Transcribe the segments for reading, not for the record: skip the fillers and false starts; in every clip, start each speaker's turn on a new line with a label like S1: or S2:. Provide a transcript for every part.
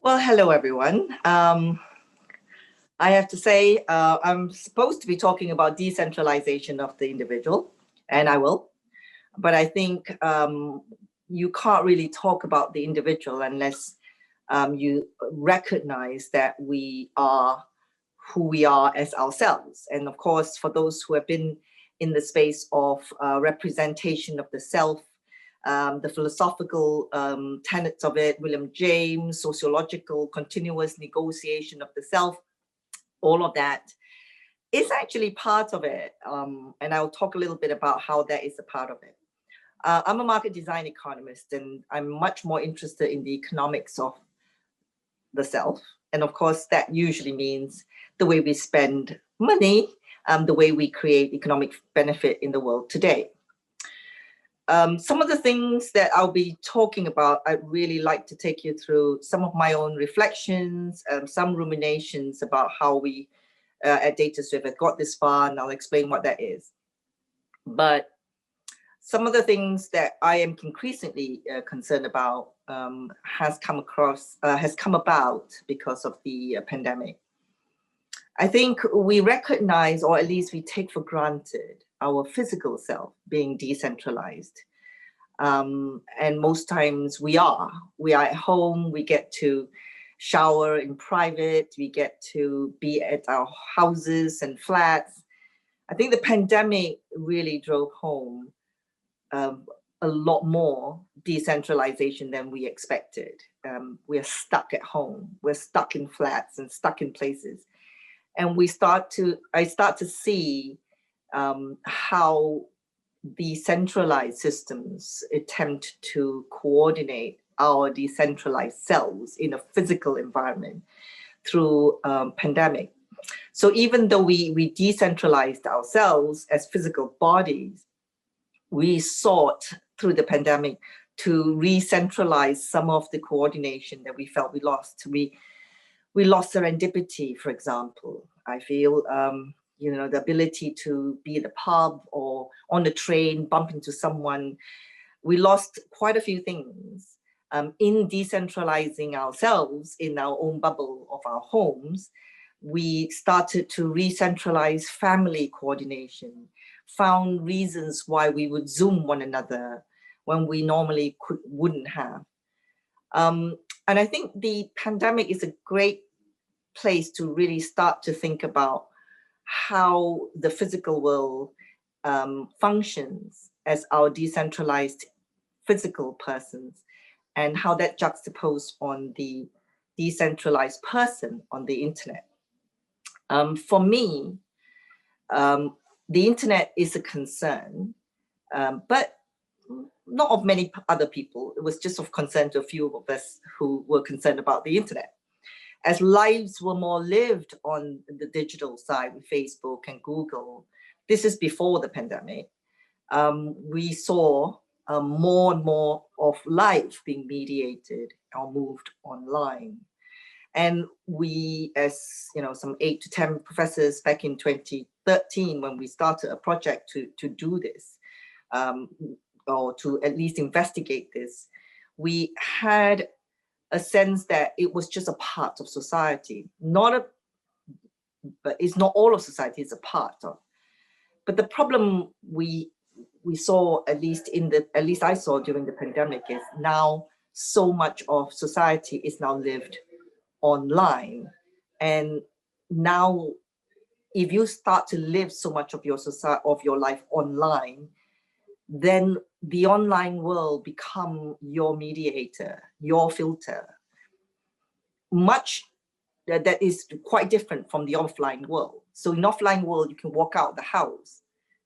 S1: Well, hello, everyone. I have to say, I'm supposed to be talking about decentralization of the individual, and I will. But I think you can't really talk about the individual unless you recognize that we are who we are as ourselves. And of course, for those who have been in the space of representation of the self, the philosophical tenets of it, William James, sociological continuous negotiation of the self, all of that is actually part of it. And I'll talk a little bit about how that is a part of it. I'm a market design economist, and I'm much more interested in the economics of the self. And of course, that usually means the way we spend money, the way we create economic benefit in the world today. Some of the things that I'll be talking about, I'd really like to take you through some of my own reflections, some ruminations about how we at DataSwift have got this far, and I'll explain what that is. But some of the things that I am increasingly concerned about has come about because of the pandemic. I think we recognize, or at least we take for granted, our physical self being decentralized. And most times we are at home, we get to shower in private, we get to be at our houses and flats. I think the pandemic really drove home a lot more decentralization than we expected. We're stuck at home, we're stuck in flats and stuck in places. And I start to see how decentralized systems attempt to coordinate our decentralized selves in a physical environment through pandemic. So even though we decentralized ourselves as physical bodies, we sought through the pandemic to re-centralize some of the coordination that we felt we lost. We lost serendipity, for example. I feel, the ability to be at the pub or on the train, bump into someone. We lost quite a few things in decentralizing ourselves in our own bubble of our homes. We started to re-centralize family coordination, found reasons why we would Zoom one another when we normally wouldn't have. And I think the pandemic is a great place to really start to think about how the physical world functions as our decentralized physical persons, and how that juxtaposed on the decentralized person on the internet. For me, the internet is a concern, but not of many other people. It was just of concern to a few of us who were concerned about the internet. As lives were more lived on the digital side with Facebook and Google, this is before the pandemic, we saw more and more of life being mediated or moved online. And we, as some 8 to 10 professors back in 2013, when we started a project to do this, or to at least investigate this, we had a sense that it was just a part of society, but it's not all of society, it's a part of. But the problem we saw, at least I saw during the pandemic, is now so much of society is now lived online. And now, if you start to live so much of your life online, then the online world become your mediator, your filter. Much that is quite different from the offline world. So in offline world, you can walk out the house.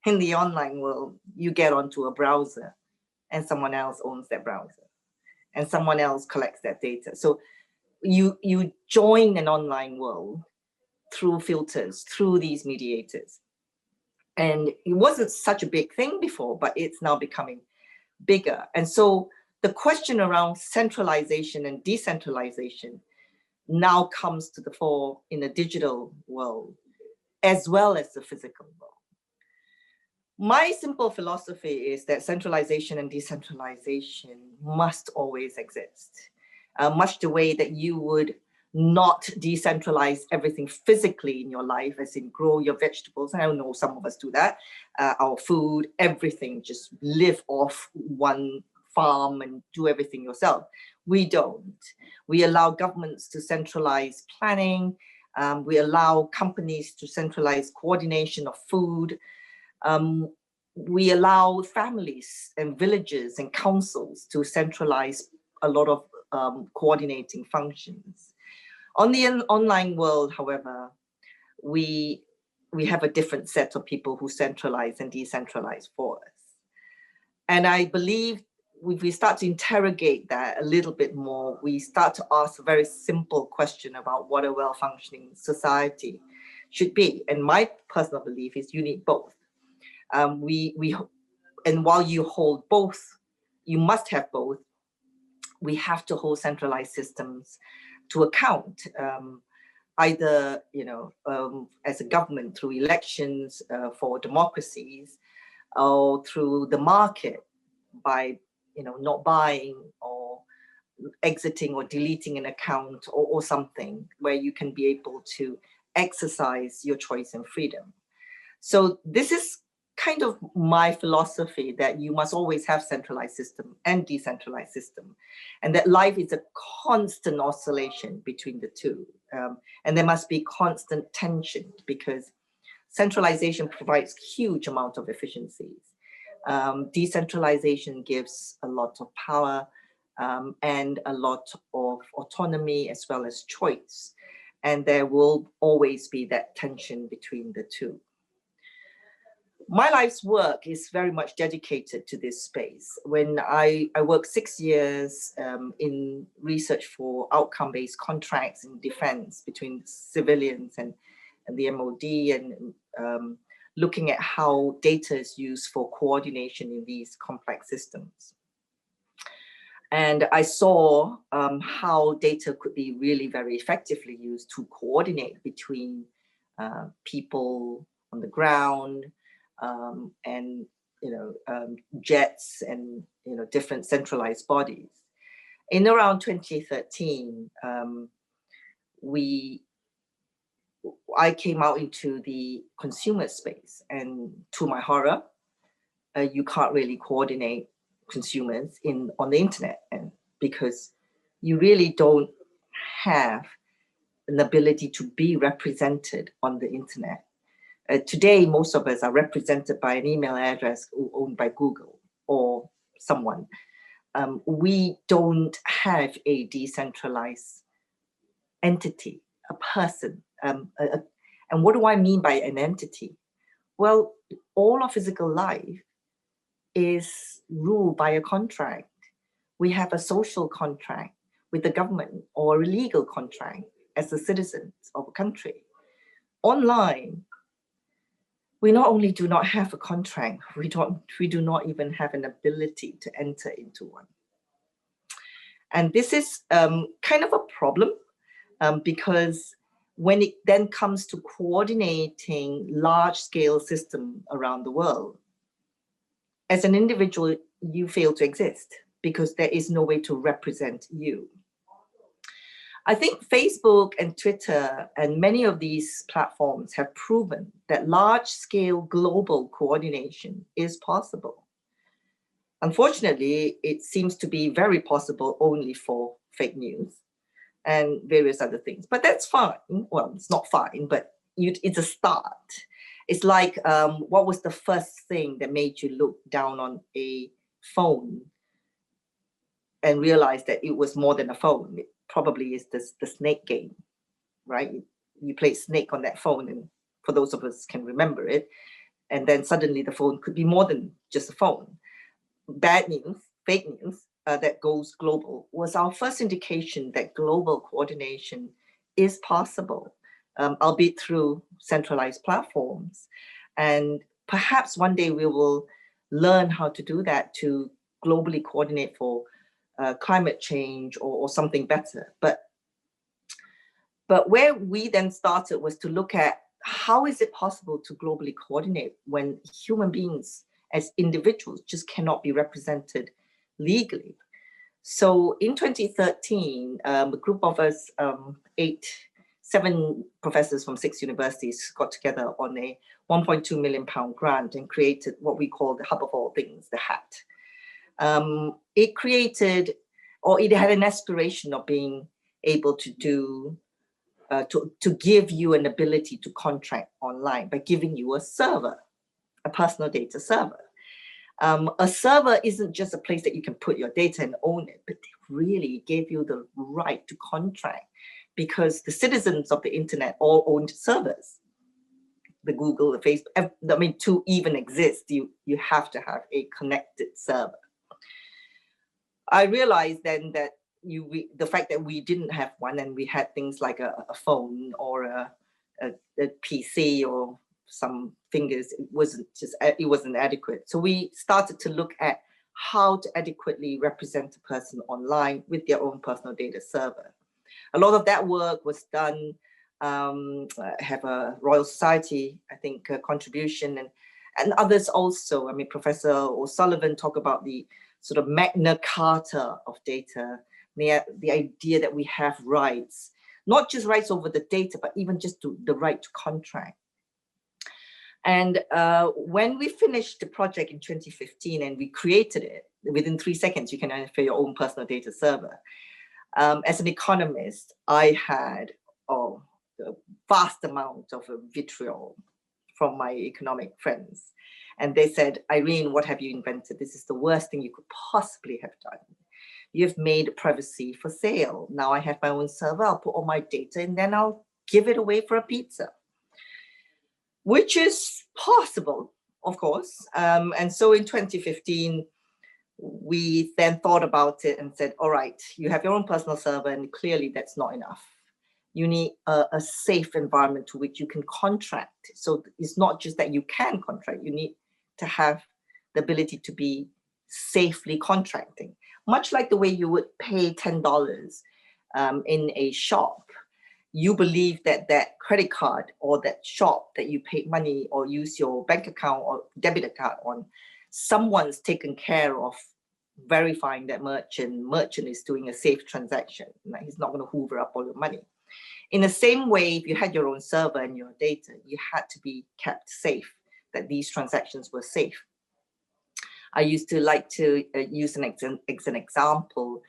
S1: In the online world, you get onto a browser and someone else owns that browser and someone else collects that data. So you join an online world through filters, through these mediators. And it wasn't such a big thing before, but it's now becoming bigger. And so the question around centralization and decentralization now comes to the fore in the digital world, as well as the physical world. My simple philosophy is that centralization and decentralization must always exist. much the way that you would not decentralize everything physically in your life, as in grow your vegetables. I know some of us do that. Our food, everything, just live off one farm and do everything yourself. We don't. We allow governments to centralize planning. We allow companies to centralize coordination of food. We allow families and villages and councils to centralize a lot of coordinating functions. On the online world, however, we have a different set of people who centralize and decentralize for us. And I believe if we start to interrogate that a little bit more, we start to ask a very simple question about what a well-functioning society should be. And my personal belief is you need both. And while you hold both, you must have both. We have to hold centralized systems to account, either as a government through elections for democracies, or through the market by not buying or exiting or deleting an account or something where you can be able to exercise your choice and freedom. So this is kind of my philosophy, that you must always have centralized system and decentralized system, and that life is a constant oscillation between the two. And there must be constant tension, because centralization provides huge amount of efficiencies. Decentralization gives a lot of power and a lot of autonomy as well as choice. And there will always be that tension between the two. My life's work is very much dedicated to this space. When I worked 6 years in research for outcome-based contracts in defense between civilians and the MOD, and looking at how data is used for coordination in these complex systems. And I saw how data could be really very effectively used to coordinate between people on the ground, and jets and different centralized bodies. In around 2013, I came out into the consumer space, and to my horror, you can't really coordinate consumers on the internet, and because you really don't have an ability to be represented on the internet. Today, most of us are represented by an email address owned by Google or someone. We don't have a decentralized entity, a person. And what do I mean by an entity? Well, all of physical life is ruled by a contract. We have a social contract with the government, or a legal contract as the citizens of a country. Online, we not only do not have a contract, we do not even have an ability to enter into one. And this is kind of a problem, because when it then comes to coordinating large-scale systems around the world, as an individual, you fail to exist because there is no way to represent you. I think Facebook and Twitter and many of these platforms have proven that large-scale global coordination is possible. Unfortunately, it seems to be very possible only for fake news and various other things, but that's fine. Well, it's not fine, but it's a start. It's like, what was the first thing that made you look down on a phone and realize that it was more than a phone? It probably is the snake game, right? You play snake on that phone, and for those of us can remember it, and then suddenly the phone could be more than just a phone. Bad news, fake news, that goes global was our first indication that global coordination is possible, albeit through centralized platforms. And perhaps one day we will learn how to do that, to globally coordinate for climate change or something better. But where we then started was to look at how is it possible to globally coordinate when human beings as individuals just cannot be represented legally. So in 2013, a group of us, 7 professors from 6 universities got together on a £1.2 million grant and created what we call the Hub of All Things, the HAT. It created, or it had an aspiration of being able to do, to give you an ability to contract online by giving you a server, a personal data server. A server isn't just a place that you can put your data and own it, but it really gave you the right to contract, because the citizens of the internet all owned servers. The Google, the Facebook, I mean, to even exist, you have to have a connected server. I realized then that the fact that we didn't have one, and we had things like a phone or a PC or some fingers, it wasn't adequate. So we started to look at how to adequately represent a person online with their own personal data server. A lot of that work was done. Have a Royal Society, I think, contribution, and others also. I mean, Professor O'Sullivan talked about the sort of Magna Carta of data, the idea that we have rights, not just rights over the data, but even just the right to contract. And when we finished the project in 2015 and we created it, within 3 seconds, you can identify your own personal data server. As an economist, I had a vast amount of vitriol from my economic friends. And they said, Irene, what have you invented? This is the worst thing you could possibly have done. You've made privacy for sale. Now I have my own server, I'll put all my data and then I'll give it away for a pizza. Which is possible, of course. And so in 2015, we then thought about it and said, all right, you have your own personal server, and clearly that's not enough. You need a safe environment to which you can contract. So it's not just that you can contract, you need to have the ability to be safely contracting, much like the way you would pay $10 in a shop. You believe that that credit card or that shop that you paid money or use your bank account or debit card on, someone's taken care of verifying that merchant is doing a safe transaction. He's not going to hoover up all your money. In the same way, if you had your own server and your data, you had to be kept safe, that these transactions were safe. I used to like to use an example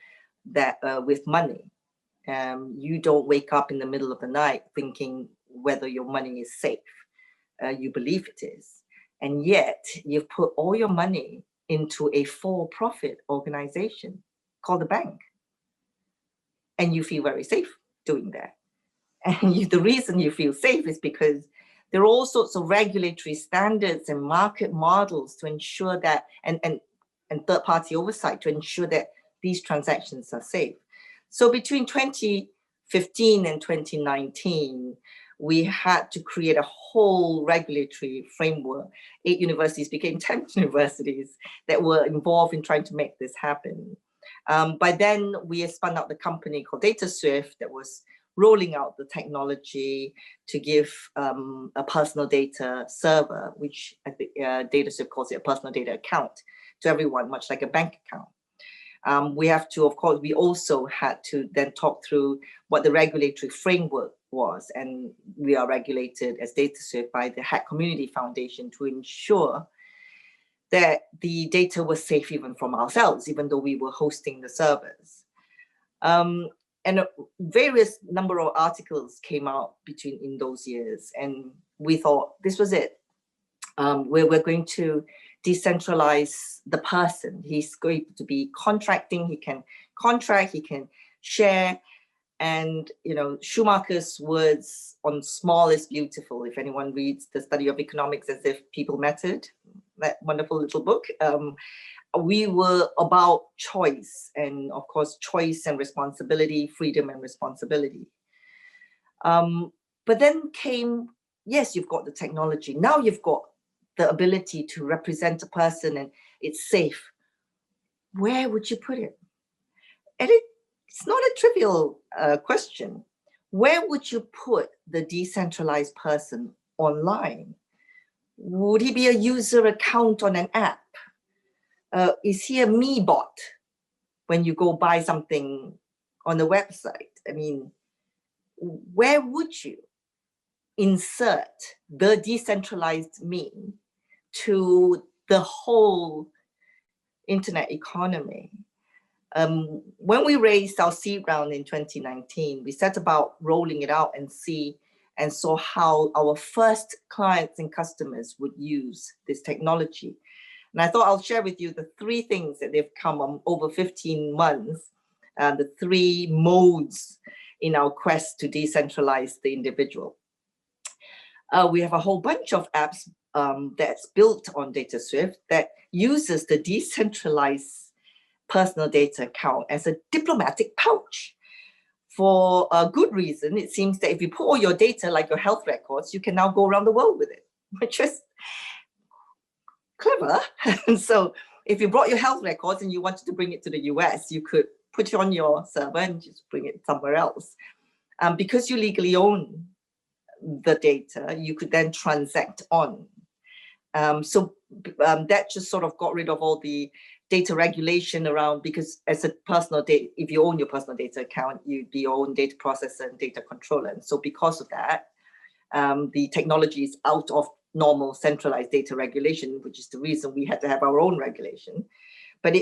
S1: that with money, you don't wake up in the middle of the night thinking whether your money is safe. You believe it is. And yet you've put all your money into a for-profit organization called a bank. And you feel very safe doing that. And the reason you feel safe is because there are all sorts of regulatory standards and market models to ensure that, and third-party oversight to ensure that these transactions are safe. So between 2015 and 2019, we had to create a whole regulatory framework. 8 universities became 10 universities that were involved in trying to make this happen. By then, we had spun out the company called DataSwift that was rolling out the technology to give a personal data server, which I think DataSwift calls it a personal data account, to everyone, much like a bank account. We have to, of course, we also had to then talk through what the regulatory framework was, and we are regulated as DataSwift by the Hack Community Foundation to ensure that the data was safe even from ourselves, even though we were hosting the servers. And a various number of articles came out in those years, and we thought this was it. We're going to decentralize the person. He's going to be contracting. He can contract. He can share. And Schumacher's words on "small is beautiful." If anyone reads The Study of Economics as If People Mattered, that wonderful little book. We were about choice, and of course, choice and responsibility, freedom and responsibility. But then came, yes, you've got the technology. Now you've got the ability to represent a person and it's safe. Where would you put it? And it's not a trivial question. Where would you put the decentralized person online? Would he be a user account on an app? Is he a me bot? when you go buy something on the website. I mean, where would you insert the decentralized mean to the whole internet economy? When we raised our seed round in 2019, we set about rolling it out and saw how our first clients and customers would use this technology. And I thought I'll share with you the 3 things that they've come on over 15 months, the 3 modes in our quest to decentralize the individual. We have a whole bunch of apps that's built on DataSwift that uses the decentralized personal data account as a diplomatic pouch. For a good reason, it seems that if you put all your data, like your health records, you can now go around the world with it, which is clever. And so if you brought your health records and you wanted to bring it to the US, you could put it on your server and just bring it somewhere else. Because you legally own the data, you could then transact on. That just sort of got rid of all the data regulation around, because as a personal data, if you own your personal data account, you'd be your own data processor and data controller. And so because of that, the technology is out of normal centralized data regulation, which is the reason we had to have our own regulation. But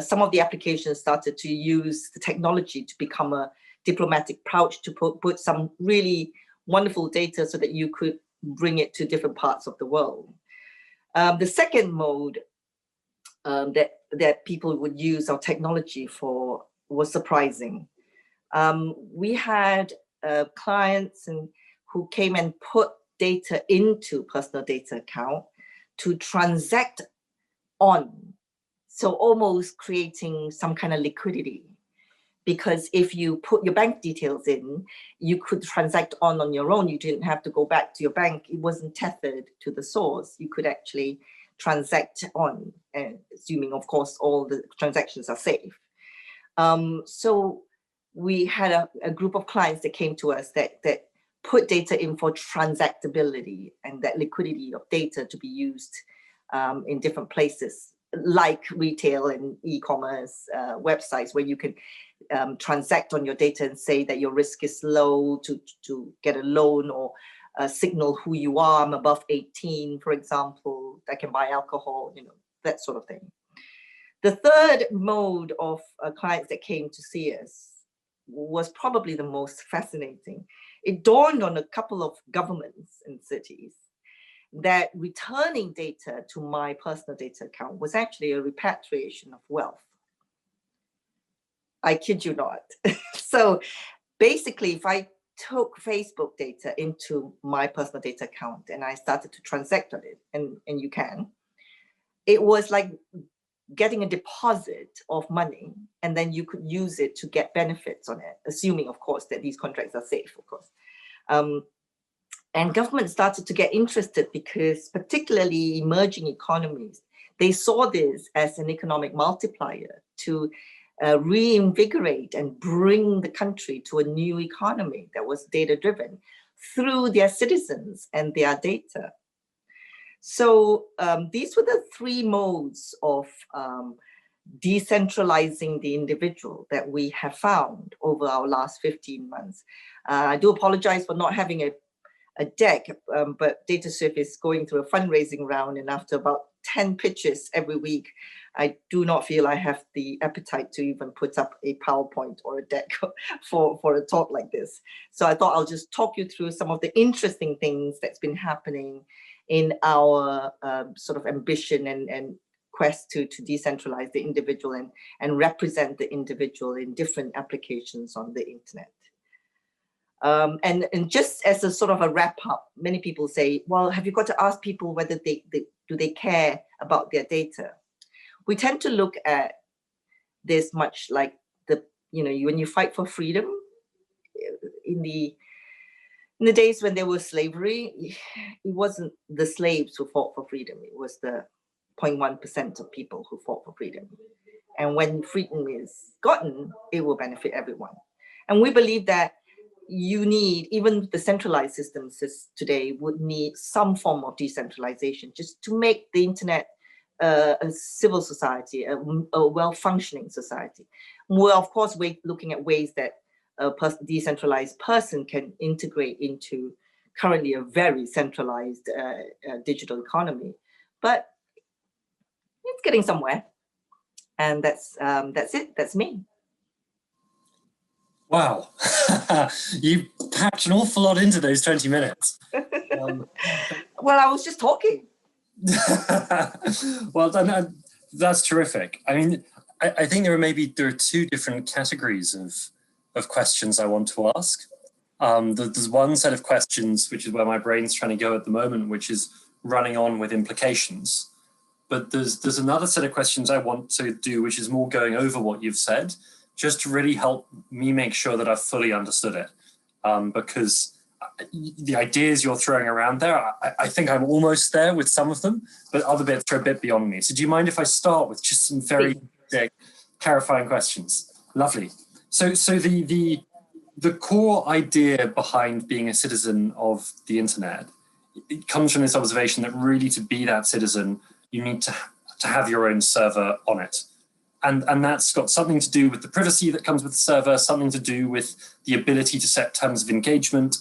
S1: some of the applications started to use the technology to become a diplomatic pouch to put some really wonderful data so that you could bring it to different parts of the world. The second mode that people would use our technology for was surprising. We had clients who came and put data into personal data account to transact on, so almost creating some kind of liquidity. Because if you put your bank details in, you could transact on your own. You didn't have to go back to your bank. It wasn't tethered to the source. You could actually transact on, assuming, of course, all the transactions are safe. So we had a group of clients that came to us that put data in for transactability and that liquidity of data to be used in different places, like retail and e-commerce websites, where you can transact on your data and say that your risk is low to get a loan, or signal who you are. I'm above 18, for example, I can buy alcohol, that sort of thing. The third mode of clients that came to see us was probably the most fascinating. It dawned on a couple of governments and cities that returning data to my personal data account was actually a repatriation of wealth. I kid you not. So basically, if I took Facebook data into my personal data account and I started to transact on it, and you can, it was like getting a deposit of money, and then you could use it to get benefits on it, assuming, of course, that these contracts are safe, of course. And government started to get interested because particularly emerging economies, they saw this as an economic multiplier to reinvigorate and bring the country to a new economy that was data-driven through their citizens and their data. So these were the 3 modes of decentralizing the individual that we have found over our last 15 months. I do apologize for not having a deck, but DataSwift is going through a fundraising round, and after about 10 pitches every week, I do not feel I have the appetite to even put up a PowerPoint or a deck for a talk like this. So I thought I'll just talk you through some of the interesting things that's been happening in our sort of ambition and quest to decentralize the individual and represent the individual in different applications on the internet. And just as a sort of a wrap up, many people say, well, have you got to ask people whether do they care about their data? We tend to look at this much like when you fight for freedom in the days when there was slavery, it wasn't the slaves who fought for freedom. It was the 0.1% of people who fought for freedom. And when freedom is gotten, it will benefit everyone. And we believe that you need, even the centralized systems today would need some form of decentralization just to make the internet a civil society, a well-functioning society. We're of course looking at ways that a decentralized person can integrate into currently a very centralized digital economy, but it's getting somewhere. And that's it. That's me.
S2: Wow, you packed an awful lot into those 20 minutes.
S1: Well, I was just talking.
S2: Well, that's terrific. I mean, I think there are two different categories of questions I want to ask. There's one set of questions, which is where my brain's trying to go at the moment, which is running on with implications. But there's another set of questions I want to do, which is more going over what you've said, just to really help me make sure that I've fully understood it. Because the ideas you're throwing around there, I think I'm almost there with some of them, but other bits are a bit beyond me. So do you mind if I start with just some very clarifying questions? Lovely. So the core idea behind being a citizen of the internet, it comes from this observation that really to be that citizen, you need to have your own server on it. And that's got something to do with the privacy that comes with the server, something to do with the ability to set terms of engagement.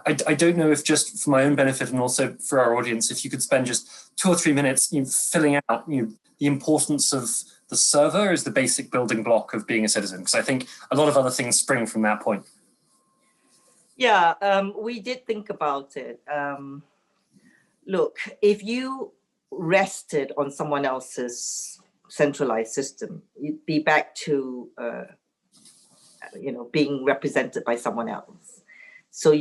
S2: I don't know if, just for my own benefit and also for our audience, if you could spend just 2 or 3 minutes filling out the importance of the server as the basic building block of being a citizen, because I think a lot of other things spring from that point.
S1: Yeah, we did think about it. Look, if you rested on someone else's centralized system, you'd be back to being represented by someone else. So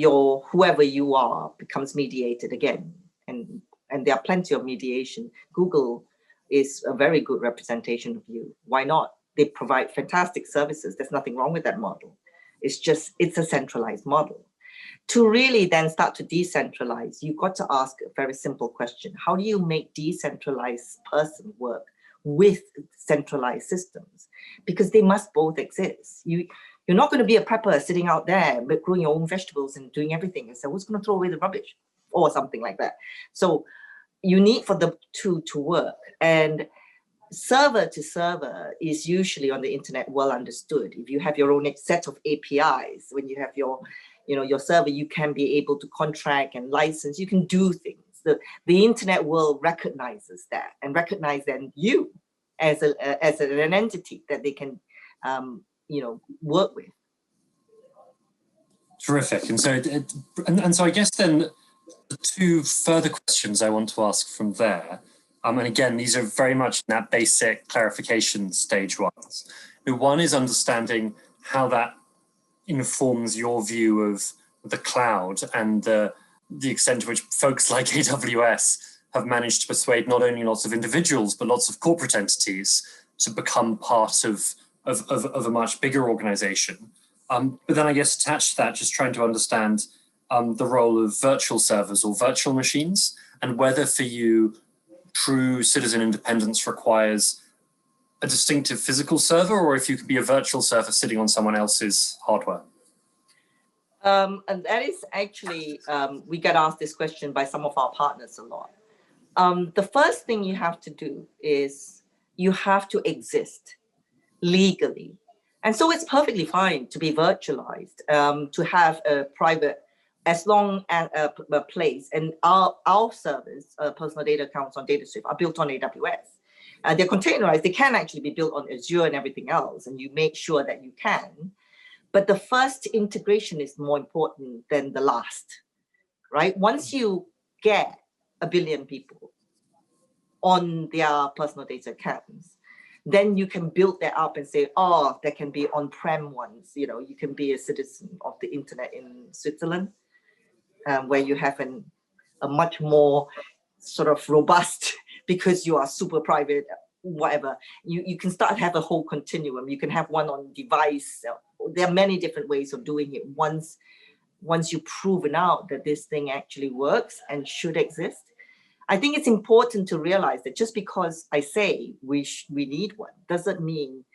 S1: whoever you are becomes mediated again, and there are plenty of mediation. Google is a very good representation of you. Why not? They provide fantastic services. There's nothing wrong with that model. It's a centralized model. To really then start to decentralize, you've got to ask a very simple question. How do you make decentralized person work with centralized systems? Because they must both exist. You're not going to be a prepper sitting out there but growing your own vegetables and doing everything and say, who's going to throw away the rubbish or something like that? So you need for the two to work. And server to server is usually on the internet well understood. If you have your own set of APIs, when you have your server, you can be able to contract and license, you can do things. The internet world recognizes that and recognize then you as an entity that they can work with.
S2: Terrific. And so I guess then the two further questions I want to ask from there, and again, these are very much in that basic clarification stage ones. One is understanding how that informs your view of the cloud and the extent to which folks like AWS have managed to persuade not only lots of individuals, but lots of corporate entities to become part of a much bigger organization. But then I guess attached to that, just trying to understand the role of virtual servers or virtual machines, and whether for you true citizen independence requires a distinctive physical server, or if you could be a virtual server sitting on someone else's hardware.
S1: And that is actually, we get asked this question by some of our partners a lot. The first thing you have to do is you have to exist legally. And so it's perfectly fine to be virtualized, to have a private, as long as a place. And our servers, personal data accounts on DataSwift, are built on AWS. They're containerized. They can actually be built on Azure and everything else, and you make sure that you can. But the first integration is more important than the last, right? Once you get 1 billion people on their personal data accounts, then you can build that up and say, oh, there can be on-prem ones. You can be a citizen of the internet in Switzerland, where you have a much more sort of robust, because you are super private, whatever. You can start to have a whole continuum. You can have one on device. There are many different ways of doing it. Once you've proven out that this thing actually works and should exist, I think it's important to realize that just because I say we need one doesn't mean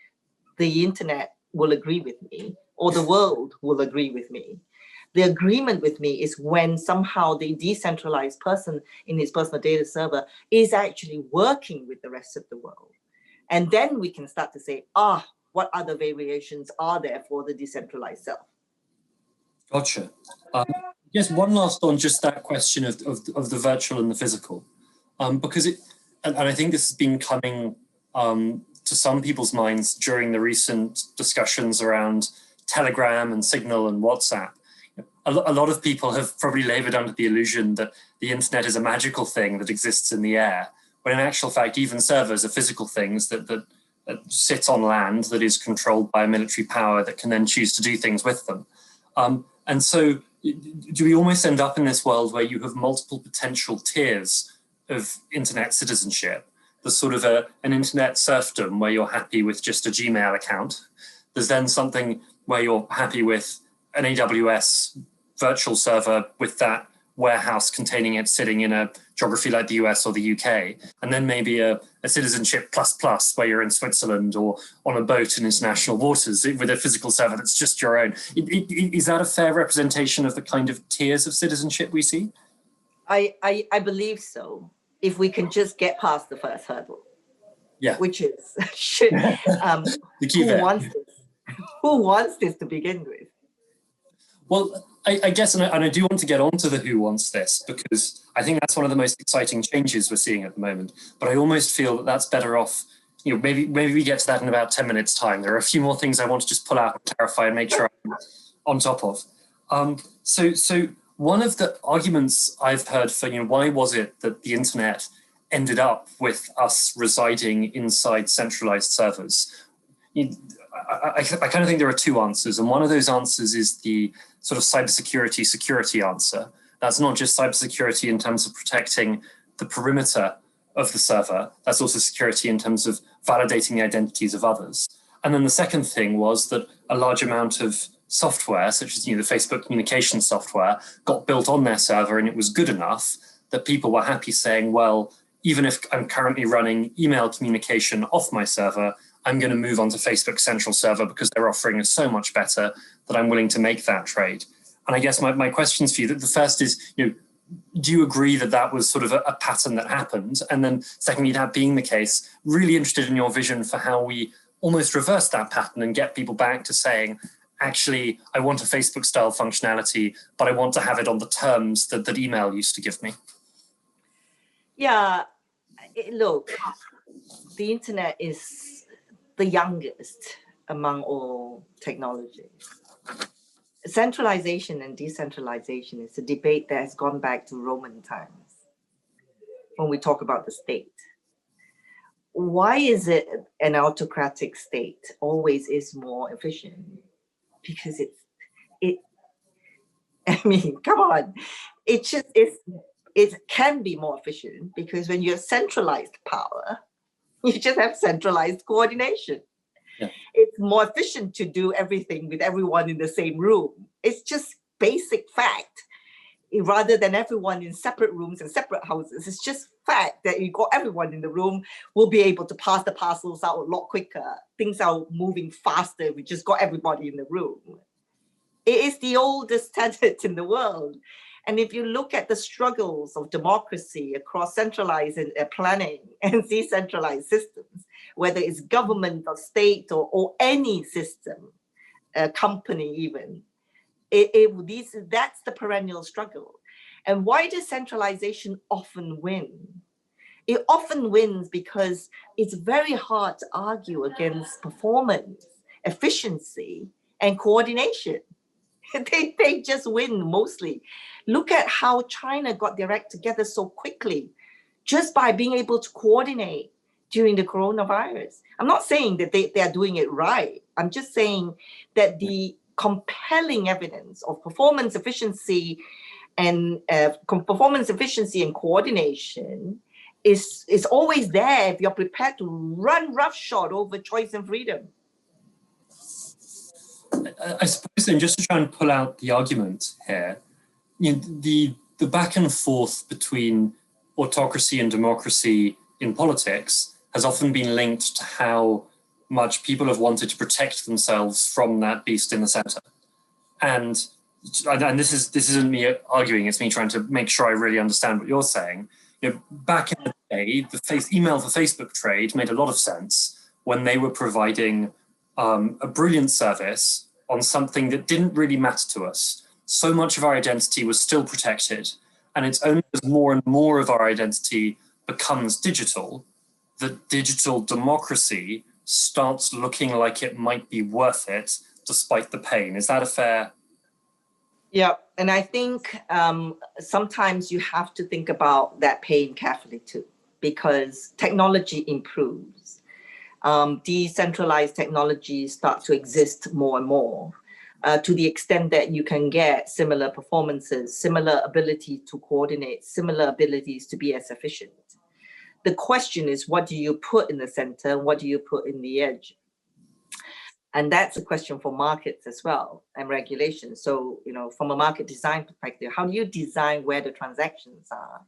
S1: the internet will agree with me or the world will agree with me. The agreement with me is when somehow the decentralized person in his personal data server is actually working with the rest of the world. And then we can start to say, what other variations are there for the decentralized self?
S2: Gotcha. Yes, one last on just that question of the virtual and the physical, because and I think this has been coming to some people's minds during the recent discussions around Telegram and Signal and WhatsApp. A lot of people have probably labored under the illusion that the internet is a magical thing that exists in the air, when in actual fact, even servers are physical things that sit on land that is controlled by a military power that can then choose to do things with them. And so do we almost end up in this world where you have multiple potential tiers of internet citizenship? There's sort of an internet serfdom where you're happy with just a Gmail account. There's then something where you're happy with an AWS virtual server with that warehouse containing it sitting in a geography like the US or the UK, and then maybe a citizenship plus where you're in Switzerland or on a boat in international waters with a physical server that's just your own. Is that a fair representation of the kind of tiers of citizenship we see?
S1: I believe so, if we can just get past the first hurdle.
S2: Yeah.
S1: Which is,
S2: the key
S1: who wants this to begin with?
S2: Well, I guess, and I do want to get on to the who wants this, because I think that's one of the most exciting changes we're seeing at the moment. But I almost feel that that's better off, maybe we get to that in about 10 minutes time. There are a few more things I want to just pull out and clarify and make sure I'm on top of. So one of the arguments I've heard for, why was it that the internet ended up with us residing inside centralized servers? I kind of think there are two answers, and one of those answers is the sort of cybersecurity security answer. That's not just cybersecurity in terms of protecting the perimeter of the server, that's also security in terms of validating the identities of others. And then the second thing was that a large amount of software, such as the Facebook communication software, got built on their server, and it was good enough that people were happy saying, well, even if I'm currently running email communication off my server, I'm going to move on to Facebook's central server because their offering is so much better that I'm willing to make that trade. And I guess my questions for you, the first is, do you agree that that was sort of a pattern that happened? And then secondly, that being the case, really interested in your vision for how we almost reverse that pattern and get people back to saying, actually, I want a Facebook style functionality, but I want to have it on the terms that email used to give me.
S1: Yeah, look, the internet is the youngest among all technologies. Centralization and decentralization is a debate that has gone back to Roman times when we talk about the state. Why is it an autocratic state always is more efficient? Because come on, it can be more efficient because when you have centralized power, you just have centralized coordination. Yeah. It's more efficient to do everything with everyone in the same room. It's just basic fact. Rather than everyone in separate rooms and separate houses, it's just fact that you got everyone in the room will be able to pass the parcels out a lot quicker. Things are moving faster. We just got everybody in the room. It is the oldest standard in the world. And if you look at the struggles of democracy across centralized planning and decentralized systems, whether it's government or state or any system, company even, that's the perennial struggle. And why does centralization often win? It often wins because it's very hard to argue against performance, efficiency, and coordination. They just win mostly. Look at how China got their act together so quickly, just by being able to coordinate during the coronavirus. I'm not saying that they are doing it right. I'm just saying that the compelling evidence of performance efficiency and coordination is always there if you're prepared to run roughshod over choice and freedom.
S2: I suppose then, just to try and pull out the argument here, the back and forth between autocracy and democracy in politics has often been linked to how much people have wanted to protect themselves from that beast in the center. And and this isn't me arguing, it's me trying to make sure I really understand what you're saying. Back in the day, the email for Facebook trade made a lot of sense when they were providing a brilliant service on something that didn't really matter to us. So much of our identity was still protected. And it's only as more and more of our identity becomes digital that digital democracy starts looking like it might be worth it despite the pain. Is that a fair?
S1: Yeah, and I think sometimes you have to think about that pain carefully too, because technology improves. Decentralized technologies start to exist more and more to the extent that you can get similar performances, similar ability to coordinate, similar abilities to be as efficient. The question is, what do you put in the center? What do you put in the edge? And that's a question for markets as well and regulation. So, from a market design perspective, how do you design where the transactions are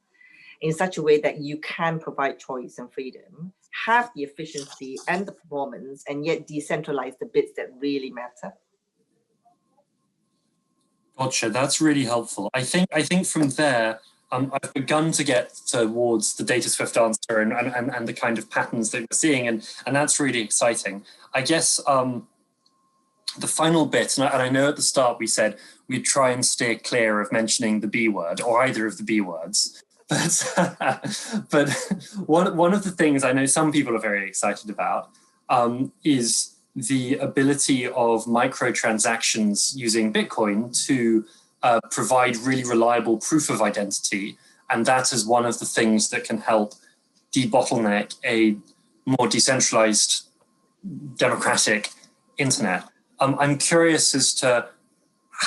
S1: in such a way that you can provide choice and freedom, have the efficiency and the performance, and yet decentralize the bits that really matter?
S2: Gotcha, that's really helpful. I think from there, I've begun to get towards the data swift answer and the kind of patterns that we're seeing, and that's really exciting. I guess the final bit, and I know at the start we said we'd try and steer clear of mentioning the B word or either of the B words. But one of the things I know some people are very excited about is the ability of microtransactions using Bitcoin to provide really reliable proof of identity. And that is one of the things that can help debottleneck a more decentralized, democratic internet. I'm curious as to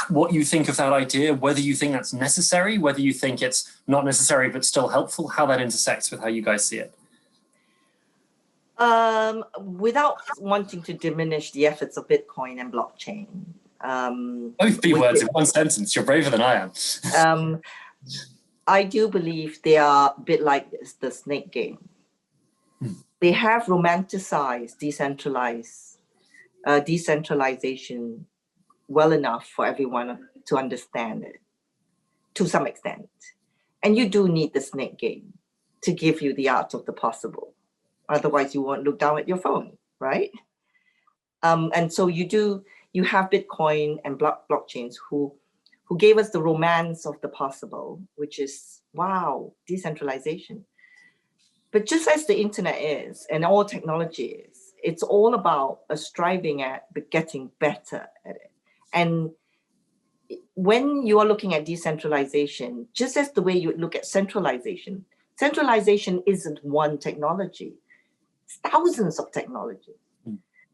S2: what you think of that idea, whether you think that's necessary, whether you think it's not necessary but still helpful, how that intersects with how you guys see it.
S1: Without wanting to diminish the efforts of Bitcoin and blockchain.
S2: Both B words in one sentence, you're braver than I am.
S1: I do believe they are a bit like the snake game. They have romanticized decentralization well enough for everyone to understand it to some extent. And you do need the snake game to give you the art of the possible. Otherwise, you won't look down at your phone, right? And so you have Bitcoin and blockchains who gave us the romance of the possible, which is, wow, decentralization. But just as the internet is, and all technology is, it's all about striving at getting better at it. And when you are looking at decentralization, just as the way you look at centralization isn't one technology. It's thousands of technologies.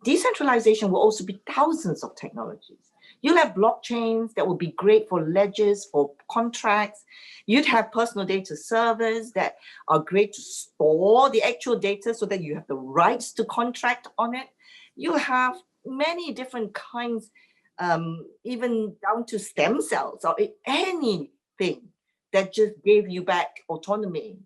S1: Decentralization will also be thousands of technologies. You'll have blockchains that will be great for ledgers, for contracts. You'd have personal data servers that are great to store the actual data so that you have the rights to contract on it. You have many different kinds, even down to stem cells or anything that just gave you back autonomy.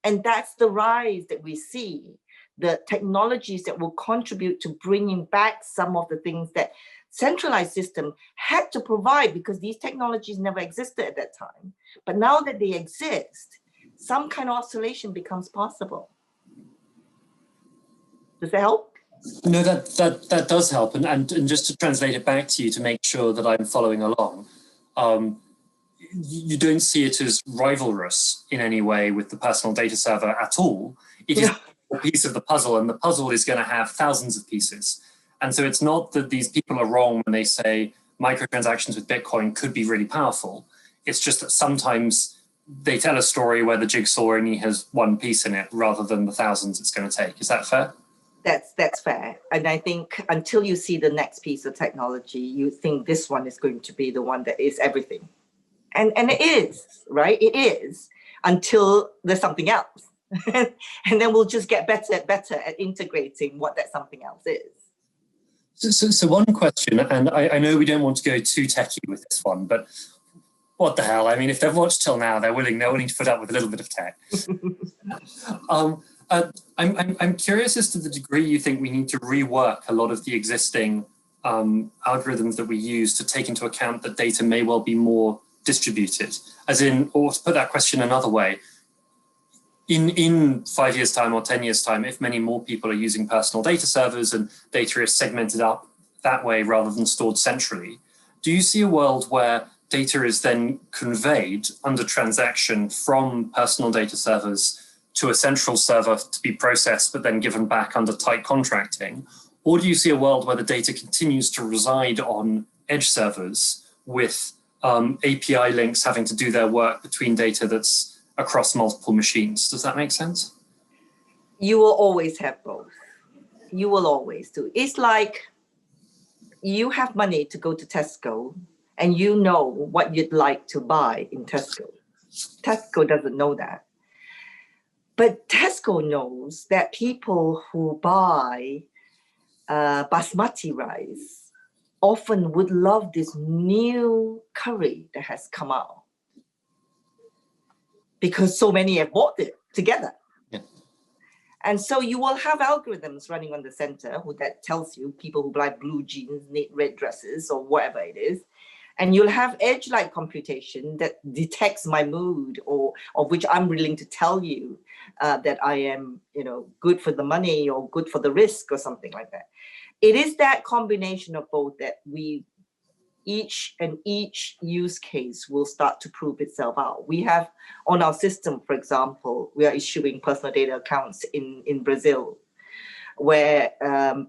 S1: And that's the rise that we see. The technologies that will contribute to bringing back some of the things that centralized system had to provide, because these technologies never existed at that time. But now that they exist, some kind of oscillation becomes possible. Does that help?
S2: No, that does help. And just to translate it back to you to make sure that I'm following along, you don't see it as rivalrous in any way with the personal data server at all. It is a piece of the puzzle, and the puzzle is going to have thousands of pieces. And so it's not that these people are wrong when they say microtransactions with Bitcoin could be really powerful. It's just that sometimes they tell a story where the jigsaw only has one piece in it rather than the thousands it's going to take. Is that fair?
S1: That's fair. And I think until you see the next piece of technology, you think this one is going to be the one that is everything. And it is, right? It is, until there's something else. And then we'll just get better at integrating what that something else is.
S2: So one question, and I know we don't want to go too techie with this one, but what the hell? I mean, if they've watched till now, they're willing to put up with a little bit of tech. I'm curious as to the degree you think we need to rework a lot of the existing algorithms that we use to take into account that data may well be more distributed? As in, or to put that question another way, in 5 years' time or 10 years' time, if many more people are using personal data servers and data is segmented up that way rather than stored centrally, do you see a world where data is then conveyed under transaction from personal data servers to a central server to be processed, but then given back under tight contracting? Or do you see a world where the data continues to reside on edge servers with API links having to do their work between data that's across multiple machines? Does that make sense?
S1: You will always have both. You will always do. It's like you have money to go to Tesco and you know what you'd like to buy in Tesco. Tesco doesn't know that. But Tesco knows that people who buy basmati rice often would love this new curry that has come out, because so many have bought it together.
S2: Yeah.
S1: And so you will have algorithms running on the center that tells you people who buy blue jeans need red dresses or whatever it is. And you'll have edge-like computation that detects my mood, or of which I'm willing to tell you that I am, good for the money or good for the risk or something like that. It is that combination of both that each use case will start to prove itself out. We have on our system, for example, we are issuing personal data accounts in Brazil, where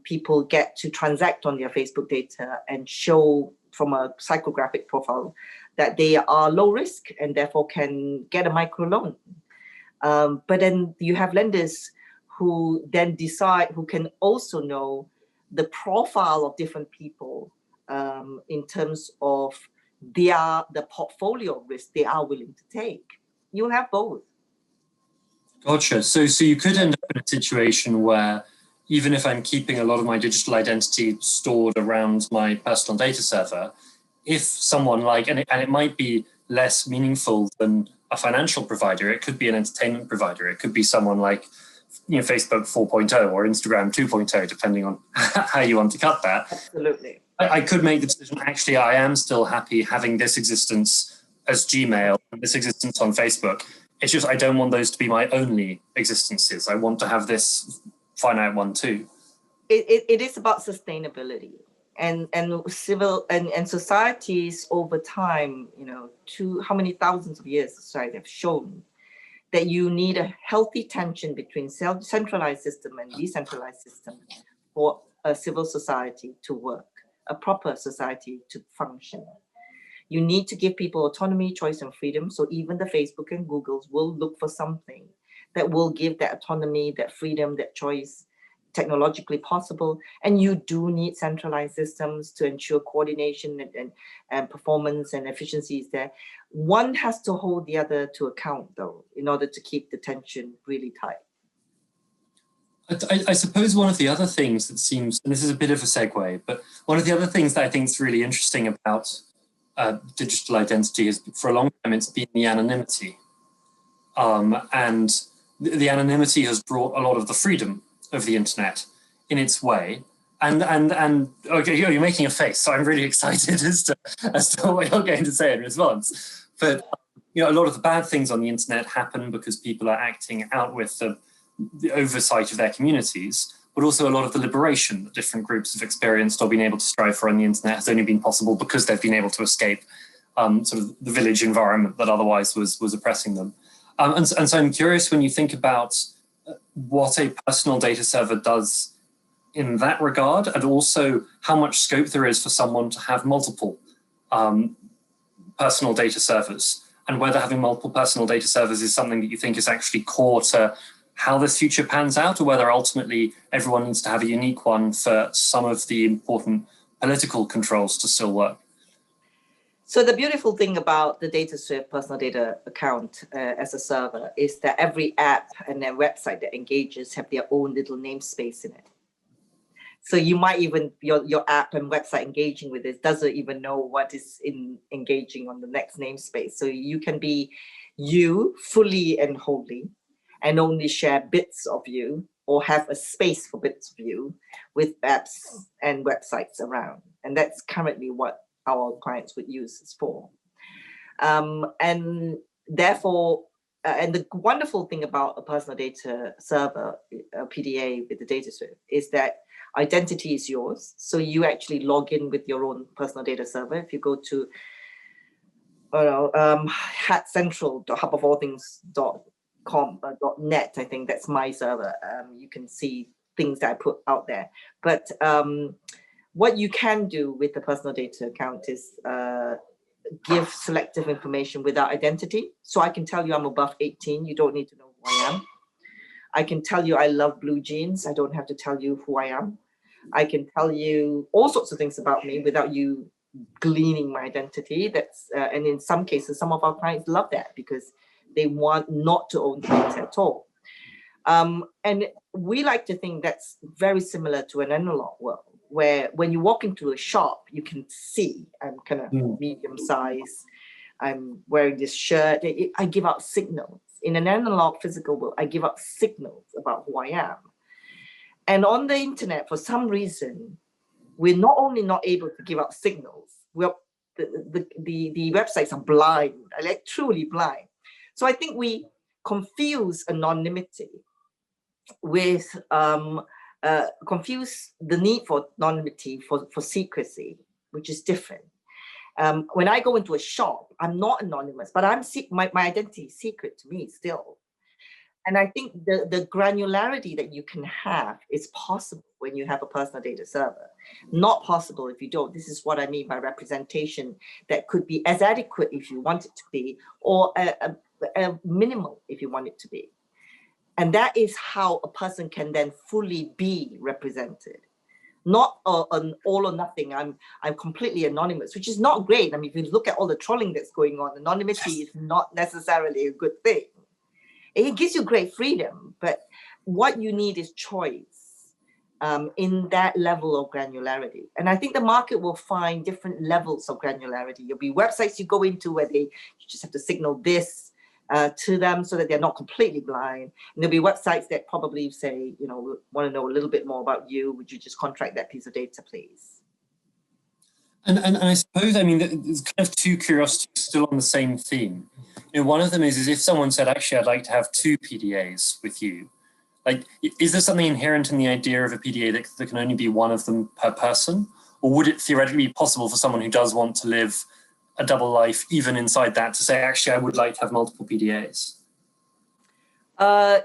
S1: people get to transact on their Facebook data and show from a psychographic profile that they are low risk and therefore can get a microloan. But then you have lenders who then decide, who can also know the profile of different people in terms of the portfolio risk they are willing to take. You'll have both.
S2: Gotcha. So you could end up in a situation where even if I'm keeping a lot of my digital identity stored around my personal data server, if someone and it might be less meaningful than a financial provider, it could be an entertainment provider, it could be someone like Facebook 4.0 or Instagram 2.0, depending on how you want to cut that.
S1: Absolutely.
S2: I could make the decision, actually, I am still happy having this existence as Gmail, this existence on Facebook. It's just I don't want those to be my only existences. I want to have this finite one too.
S1: It is about sustainability and civil and societies over time, to how many thousands of years society have shown that you need a healthy tension between centralized system and decentralized system for a civil society to work, a proper society to function. You need to give people autonomy, choice, and freedom. So even the Facebook and Googles will look for something that will give that autonomy, that freedom, that choice technologically possible. And you do need centralized systems to ensure coordination and performance and efficiencies there. One has to hold the other to account, though, in order to keep the tension really tight.
S2: I suppose one of the other things that seems, and this is a bit of a segue, but one of the other things that I think is really interesting about digital identity is, for a long time, it's been the anonymity. And the anonymity has brought a lot of the freedom of the internet in its way. And okay, you're making a face, so I'm really excited as to what you're going to say in response. But a lot of the bad things on the internet happen because people are acting out with the oversight of their communities, but also a lot of the liberation that different groups have experienced or been able to strive for on the internet has only been possible because they've been able to escape sort of the village environment that otherwise was oppressing them. And so I'm curious, when you think about what a personal data server does in that regard, and also how much scope there is for someone to have multiple personal data servers, and whether having multiple personal data servers is something that you think is actually core to how this future pans out, or whether ultimately everyone needs to have a unique one for some of the important political controls to still work.
S1: So the beautiful thing about the DataSwift personal data account as a server is that every app and their website that engages have their own little namespace in it. So you might even, your app and website engaging with this doesn't even know what is engaging on the next namespace. So you can be you fully and wholly, and only share bits of you or have a space for bits of you with apps and websites around. And that's currently what our clients would use this for. And therefore, and the wonderful thing about a personal data server, a PDA with the data strip, is that identity is yours. So you actually log in with your own personal data server. If you go to hatcentral.hubofallthings.com.net, I think that's my server. You can see things that I put out there. But what you can do with the personal data account is give selective information without identity. So I can tell you I'm above 18. You don't need to know who I am. I can tell you I love blue jeans. I don't have to tell you who I am. I can tell you all sorts of things about me without you gleaning my identity. That's and in some cases, some of our clients love that because they want not to own the data at all. And we like to think that's very similar to an analog world, where when you walk into a shop, you can see I'm kind of medium size. I'm wearing this shirt. I give out signals. In an analog physical world, I give out signals about who I am. And on the internet, for some reason, we're not only not able to give out signals, the websites are blind, like truly blind. So I think we confuse anonymity with confuse the need for anonymity for secrecy, which is different. When I go into a shop, I'm not anonymous, but my identity is secret to me still. And I think the granularity that you can have is possible when you have a personal data server. Not possible if you don't. This is what I mean by representation that could be as adequate if you want it to be, or a minimal if you want it to be. And that is how a person can then fully be represented. Not an all or nothing. I'm completely anonymous, which is not great. I mean, if you look at all the trolling that's going on, anonymity is not necessarily a good thing. It gives you great freedom, but what you need is choice in that level of granularity. And I think the market will find different levels of granularity. There'll be websites you go into where you just have to signal this to them so that they're not completely blind. And there'll be websites that probably say, we want to know a little bit more about you. Would you just contract that piece of data, please?
S2: And I suppose, I mean, there's kind of two curiosities still on the same theme. One of them is if someone said, actually, I'd like to have 2 PDAs with you, like, is there something inherent in the idea of a PDA that there can only be one of them per person? Or would it theoretically be possible for someone who does want to live a double life, even inside that, to say, actually, I would like to have multiple PDAs?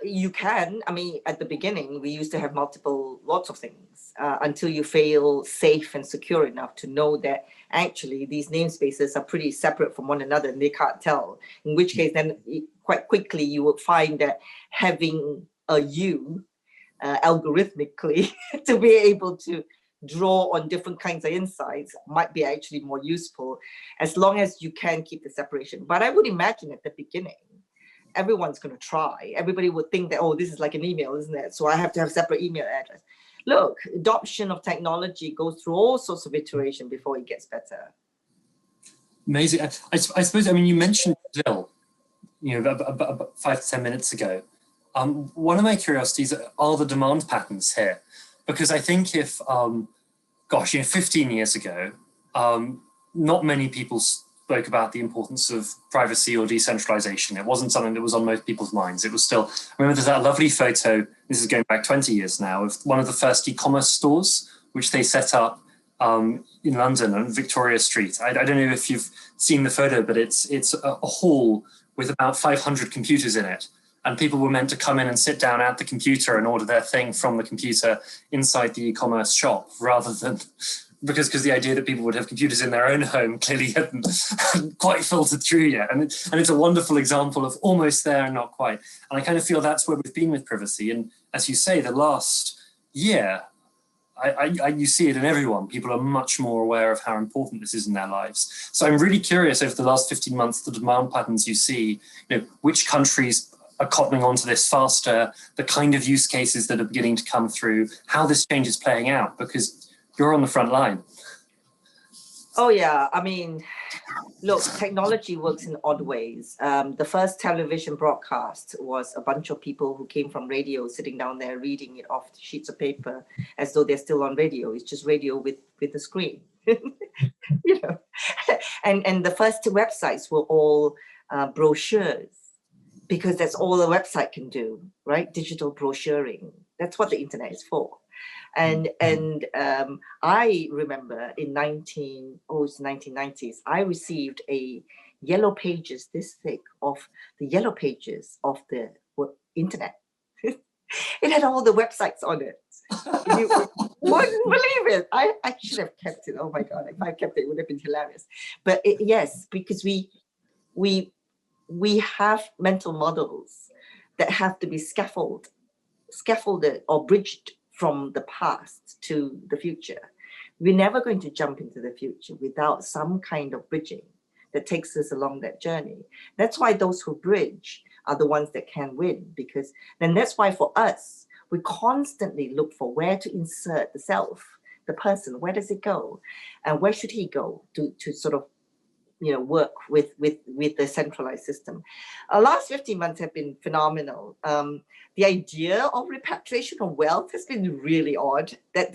S1: You can. I mean, at the beginning, we used to have lots of things until you feel safe and secure enough to know that actually these namespaces are pretty separate from one another and they can't tell. In which case, then quite quickly, you will find that having a you algorithmically to be able to draw on different kinds of insights might be actually more useful as long as you can keep the separation. But I would imagine at the beginning, everyone's going to try. Everybody would think that, oh, this is like an email, isn't it? So I have to have a separate email address. Look, adoption of technology goes through all sorts of iteration before it gets better.
S2: Amazing. I suppose, I mean, you mentioned Brazil, about 5 to 10 minutes ago. One of my curiosities are the demand patterns here, because I think if, 15 years ago, not many people spoke about the importance of privacy or decentralization. It wasn't something that was on most people's minds. It was still, I remember there's that lovely photo, this is going back 20 years now, of one of the first e-commerce stores, which they set up in London on Victoria Street. I don't know if you've seen the photo, but it's a hall with about 500 computers in it. And people were meant to come in and sit down at the computer and order their thing from the computer inside the e-commerce shop, rather than, because the idea that people would have computers in their own home clearly hadn't quite filtered through yet. And it's a wonderful example of almost there and not quite. And I kind of feel that's where we've been with privacy. And as you say, the last year, you see it in everyone. People are much more aware of how important this is in their lives. So I'm really curious over the last 15 months, the demand patterns you see, which countries are cottoning onto this faster, the kind of use cases that are beginning to come through, how this change is playing out, because you're on the front line.
S1: Oh, yeah. I mean, look, technology works in odd ways. The first television broadcast was a bunch of people who came from radio sitting down there reading it off sheets of paper as though they're still on radio. It's just radio with a screen, you know. And the first websites were all brochures, because that's all a website can do, right? Digital brochuring. That's what the internet is for. And I remember in 1990s, I received a yellow pages this thick of the yellow pages of the internet. It had all the websites on it. You wouldn't believe it. I should have kept it. Oh my God, if I kept it, it would have been hilarious. But yes, because we have mental models that have to be scaffolded or bridged from the past to the future. We're never going to jump into the future without some kind of bridging that takes us along that journey. That's why those who bridge are the ones that can win, because then that's why for us, we constantly look for where to insert the self, the person, where does it go? And where should he go to sort of, you know, work with the centralized system. Last 15 months have been phenomenal. The idea of repatriation of wealth has been really odd, that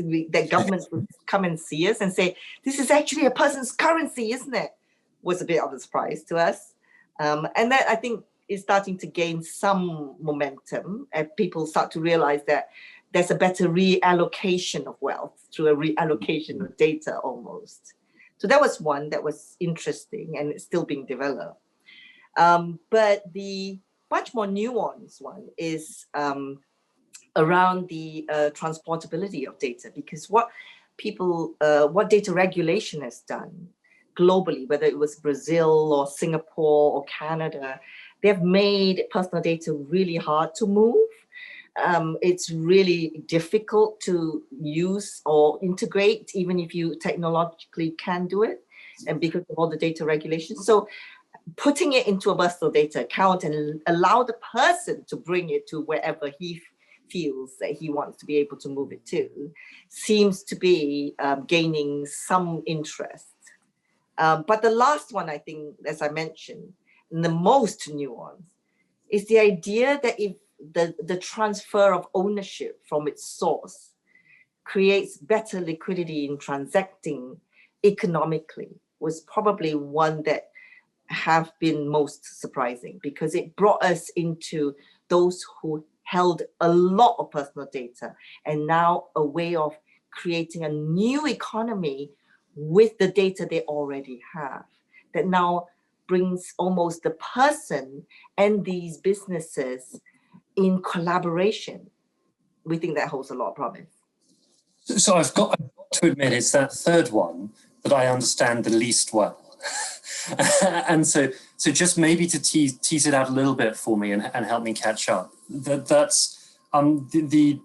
S1: governments would come and see us and say, this is actually a person's currency, isn't it? Was a bit of a surprise to us. And that, I think, is starting to gain some momentum, and people start to realize that there's a better reallocation of wealth through a reallocation of data almost. So that was one that was interesting, and it's still being developed. But the much more nuanced one is around the transportability of data, because what data regulation has done globally, whether it was Brazil or Singapore or Canada, they've made personal data really hard to move. It's really difficult to use or integrate, even if you technologically can do it, and because of all the data regulations. So putting it into a personal data account and allow the person to bring it to wherever he feels that he wants to be able to move it to seems to be gaining some interest. But the last one, I think, as I mentioned, and the most nuanced, is the idea that if the transfer of ownership from its source creates better liquidity in transacting economically, was probably one that have been most surprising, because it brought us into those who held a lot of personal data, and now a way of creating a new economy with the data they already have, that now brings almost the person and these businesses in collaboration. We think that holds a lot of promise.
S2: So I've got to admit, it's that third one that I understand the least well. And so just maybe to tease it out a little bit for me and help me catch up. That's the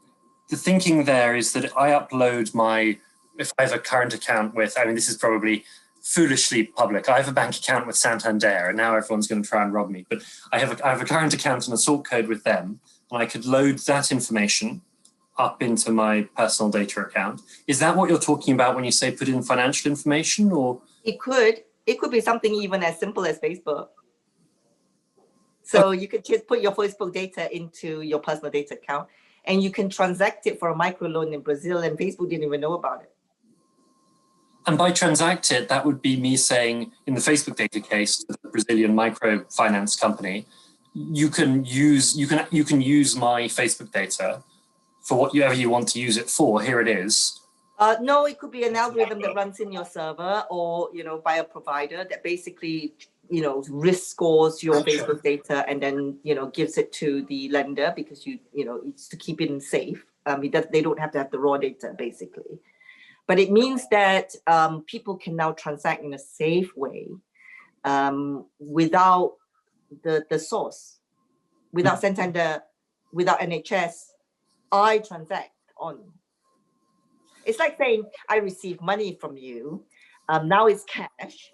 S2: thinking there is that I upload if I have a current account with, I mean, this is probably foolishly public. I have a bank account with Santander, and now everyone's going to try and rob me. But I have a current account and a sort code with them, and I could load that information up into my personal data account. Is that what you're talking about when you say put in financial information, or?
S1: It could be something even as simple as Facebook. So you could just put your Facebook data into your personal data account, and you can transact it for a microloan in Brazil, and Facebook didn't even know about it.
S2: And by transact it, that would be me saying, in the Facebook data case, to the Brazilian microfinance company, you can use my Facebook data for whatever you want to use it for. Here it is.
S1: No, it could be an algorithm that runs in your server, or by a provider that basically risk scores your Facebook data and then gives it to the lender, because it's to keep it safe. They don't have to have the raw data basically. But it means that people can now transact in a safe way without the source, without Santander, without NHS. I transact on. It's like saying I receive money from you. Now it's cash.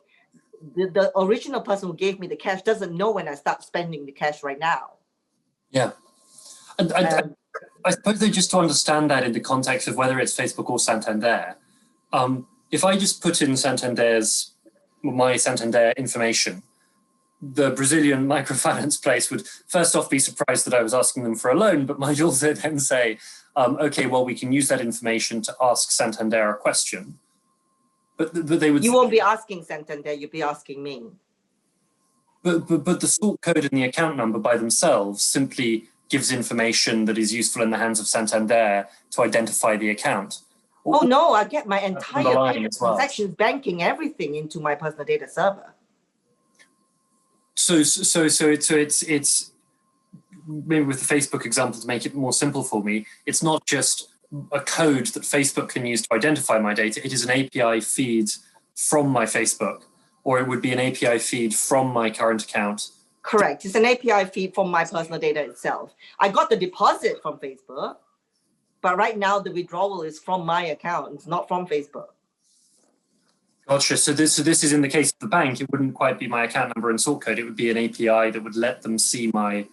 S1: The original person who gave me the cash doesn't know when I start spending the cash right now.
S2: Yeah. I suppose that just to understand that in the context of whether it's Facebook or Santander, if I just put in Santander's my Santander information, the Brazilian microfinance place would first off be surprised that I was asking them for a loan, but might also then say, okay, well, we can use that information to ask Santander a question. But they would.
S1: You won't be asking Santander, you'll be asking me.
S2: But the sort code and the account number by themselves simply gives information that is useful in the hands of Santander to identify the account.
S1: Oh no, I get my entire payment
S2: well.
S1: transactions, banking, everything into my personal data server.
S2: So it's maybe with the Facebook example to make it more simple for me, it's not just a code that Facebook can use to identify my data. It is an API feed from my Facebook, or it would be an API feed from my current account.
S1: Correct. It's an API feed from my personal data itself. I got the deposit from Facebook, but right now the withdrawal is from my account. It's not from Facebook.
S2: Gotcha. So this is in the case of the bank, it wouldn't quite be my account number and sort code. It would be an API that would let them see my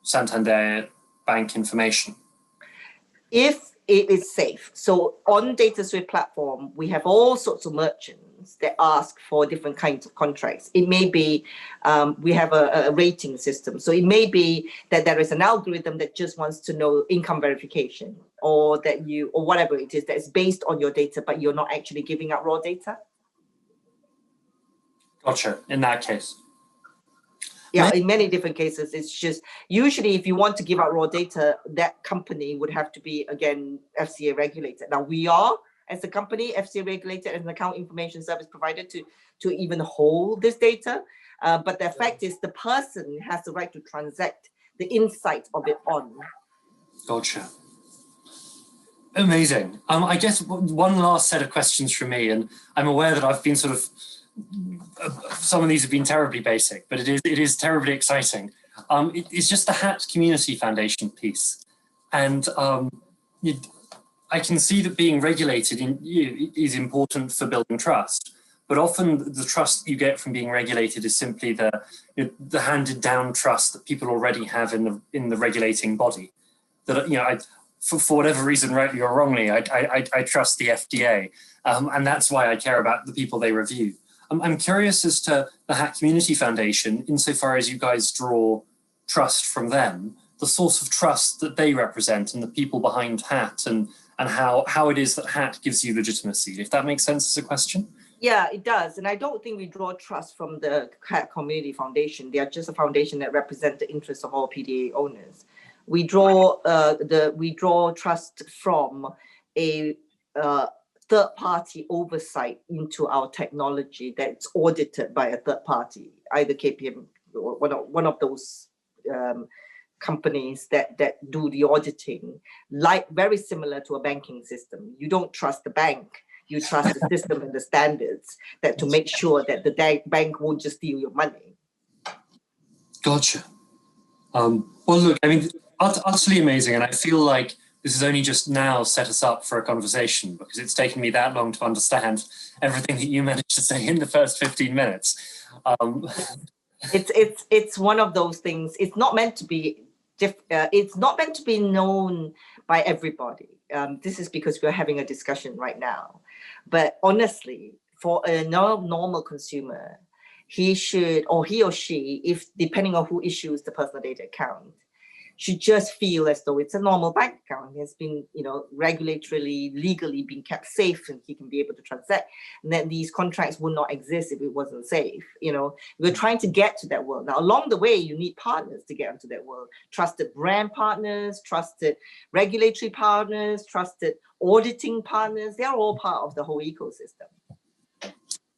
S2: Santander bank information.
S1: If it is safe. So on DataSwift platform, we have all sorts of merchants that ask for different kinds of contracts. It may be, we have a rating system. So it may be that there is an algorithm that just wants to know income verification, or that or whatever it is that's based on your data, but you're not actually giving out raw data.
S2: Gotcha. In that case.
S1: Yeah, in many different cases, it's just usually if you want to give out raw data, that company would have to be, again, FCA regulated. Now we are, as a company, FCA regulated as an account information service provider to even hold this data. But the fact is the person has the right to transact the insight of it on.
S2: Gotcha. Amazing. I guess one last set of questions from me, and I'm aware that I've been sort of, some of these have been terribly basic, but it is terribly exciting. It's just the HAT Community Foundation piece. And I can see that being regulated is important for building trust, but often the trust you get from being regulated is simply the handed down trust that people already have in the regulating body. That, for whatever reason, rightly or wrongly, I trust the FDA, and that's why I care about the people they review. I'm curious as to the HAT Community Foundation, insofar as you guys draw trust from them, the source of trust that they represent and the people behind HAT, and how it is that HAT gives you legitimacy, if that makes sense as a question.
S1: Yeah, it does. And I don't think we draw trust from the HAT Community Foundation. They are just a foundation that represents the interests of all PDA owners. We draw trust from a third-party oversight into our technology that's audited by a third party, either KPM or one of those companies that do the auditing, like very similar to a banking system. You don't trust the bank, you trust the system and the standards that to make sure that the bank won't just steal your money.
S2: Gotcha. Well, look, I mean, utterly amazing, and I feel like this has only just now set us up for a conversation, because it's taken me that long to understand everything that you managed to say in the first 15 minutes.
S1: It's one of those things. It's not meant to be. It's not meant to be known by everybody. This is because we're having a discussion right now. But honestly, for a normal consumer, he or she, if depending on who issues the personal data account, should just feel as though it's a normal bank account. It has been, regulatorily, legally been kept safe, and he can be able to transact. And then these contracts would not exist if it wasn't safe. We're trying to get to that world. Now, along the way, you need partners to get into that world. Trusted brand partners, trusted regulatory partners, trusted auditing partners. They're all part of the whole ecosystem.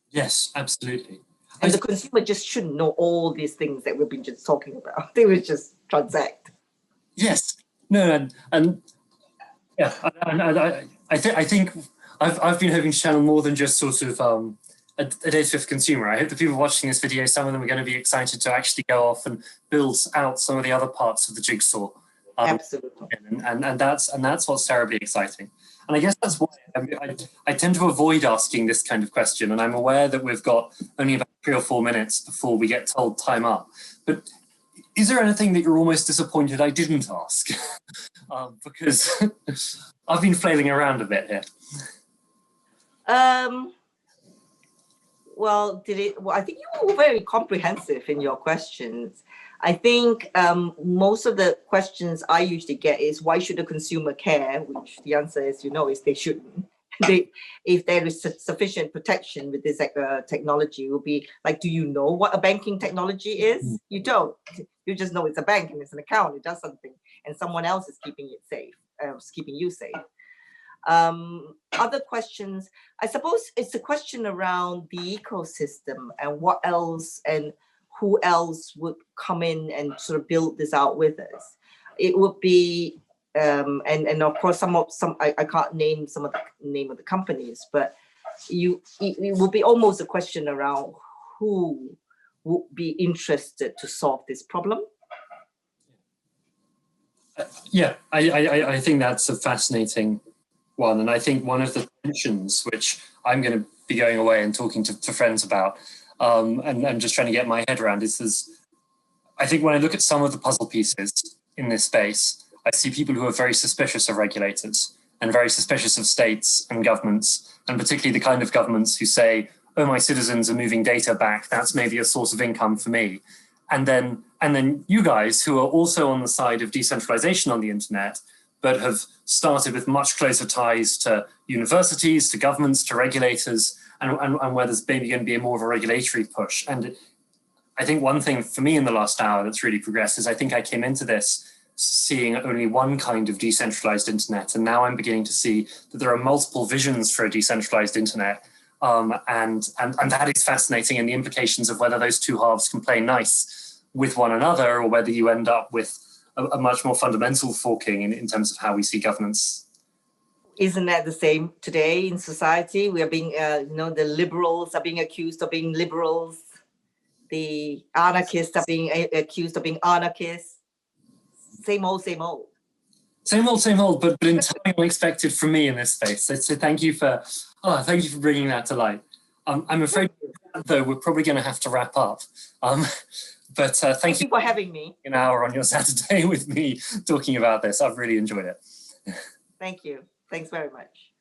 S2: Yes, absolutely.
S1: And the consumer just shouldn't know all these things that we've been just talking about. They would just transact.
S2: Yes, no, and yeah, I think I've been hoping to channel more than just sort of a DataSwift consumer. I hope the people watching this video, some of them are going to be excited to actually go off and build out some of the other parts of the jigsaw.
S1: Absolutely,
S2: and that's what's terribly exciting. And I guess that's why I tend to avoid asking this kind of question. And I'm aware that we've got only about 3 or 4 minutes before we get told time up, but. Is there anything that you're almost disappointed I didn't ask? Because I've been flailing around a bit here.
S1: well, I think you were very comprehensive in your questions. I think most of the questions I usually get is, why should the consumer care? Which the answer is, is they shouldn't. If there is sufficient protection with this technology, it will be like, do you know what a banking technology is? You don't. You just know it's a bank and it's an account. It does something, and someone else is keeping it safe, keeping you safe. Other questions, I suppose it's a question around the ecosystem and what else and who else would come in and sort of build this out with us. It would be, and of course, I can't name some of the name of the companies, but it would be almost a question around who would be interested to solve this problem.
S2: Yeah, I think that's a fascinating one. And I think one of the tensions, which I'm going to be going away and talking to friends about, and just trying to get my head around, is I think when I look at some of the puzzle pieces in this space, I see people who are very suspicious of regulators and very suspicious of states and governments, and particularly the kind of governments who say, oh, my citizens are moving data back, that's maybe a source of income for me. And then you guys, who are also on the side of decentralization on the internet, but have started with much closer ties to universities, to governments, to regulators, and where there's maybe going to be more of a regulatory push. And I think one thing for me in the last hour that's really progressed is I think I came into this seeing only one kind of decentralized internet, and now I'm beginning to see that there are multiple visions for a decentralized internet, and that is fascinating, and the implications of whether those two halves can play nice with one another, or whether you end up with a much more fundamental forking in terms of how we see governance.
S1: Isn't that the same today in society? We are being, the liberals are being accused of being liberals. The anarchists are being accused of being anarchists. Same old, same old.
S2: Same old, same old, but entirely unexpected from me in this space. So thank you for bringing that to light. I'm afraid, though, we're probably going to have to wrap up. But thank you
S1: for having me.
S2: An hour on your Saturday with me talking about this. I've really enjoyed it.
S1: Thank you. Thanks very much.